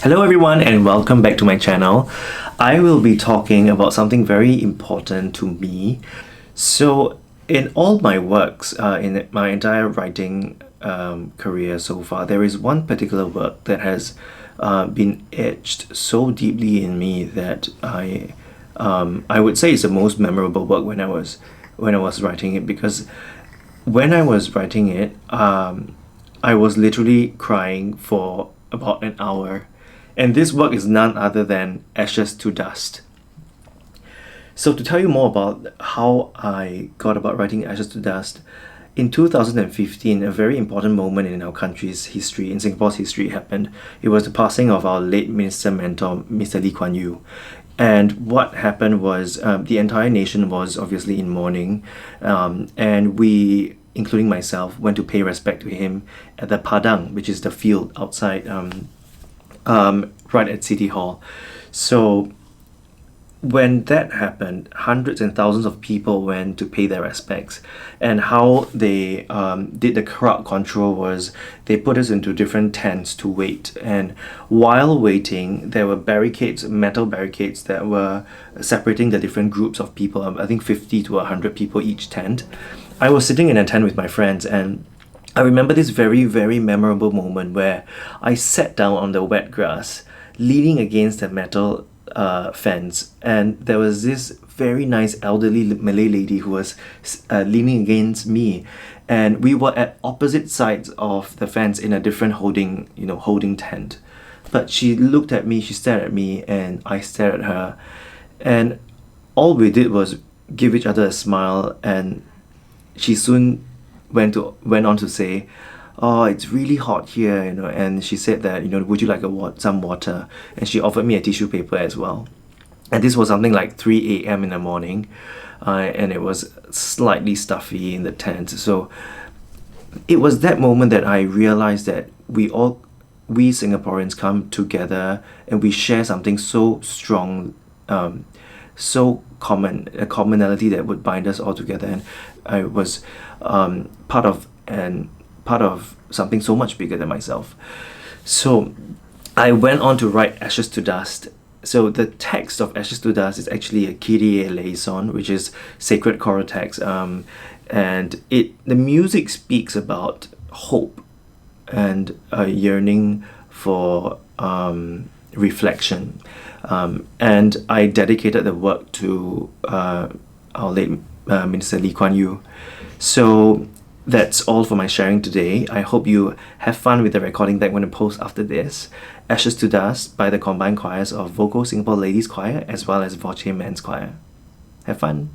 Hello everyone and welcome back to my channel. I will be talking about something very important to me. So in all my works, in my entire writing career so far, there is one particular work that has been etched so deeply in me that I would say it's the most memorable work when I was writing it, because when I was writing it, I was literally crying for about an hour. And this work is none other than Ashes to Dust. So to tell you more about how I got about writing Ashes to Dust, in 2015, a very important moment in our country's history, in Singapore's history, happened. It was the passing of our late minister mentor, Mr. Lee Kuan Yew. And what happened was the entire nation was obviously in mourning, and we, including myself, went to pay respect to him at the Padang, which is the field outside right at City Hall. So when that happened, hundreds and thousands of people went to pay their respects. And how they did the crowd control was they put us into different tents to wait. And while waiting, there were barricades, metal barricades, that were separating the different groups of people. I think 50 to 100 people each tent. I was sitting in a tent with my friends, and I remember this very, very memorable moment where I sat down on the wet grass, leaning against the metal fence, and there was this very nice elderly Malay lady who was leaning against me, and we were at opposite sides of the fence in a different holding tent. But she looked at me, she stared at me, and I stared at her, and all we did was give each other a smile, and she soon went on to say, "Oh, it's really hot here," and she said that, "Would you like some water?" And she offered me a tissue paper as well. And this was something like 3 a.m. in the morning, and it was slightly stuffy in the tent. So it was that moment that I realized that we Singaporeans come together and we share something so strong, so common, a commonality that would bind us all together. And I was part of something so much bigger than myself. So I went on to write Ashes to Dust. So the text of Ashes to Dust is actually a Kyrie eleison, which is sacred choral text, and the music speaks about hope and a yearning for reflection. And I dedicated the work to our late Minister Lee Kuan Yew. So that's all for my sharing today. I hope you have fun with the recording that I'm going to post after this. Ashes to Dust by the combined choirs of Vocal Singapore Ladies Choir as well as Voce Men's Choir. Have fun!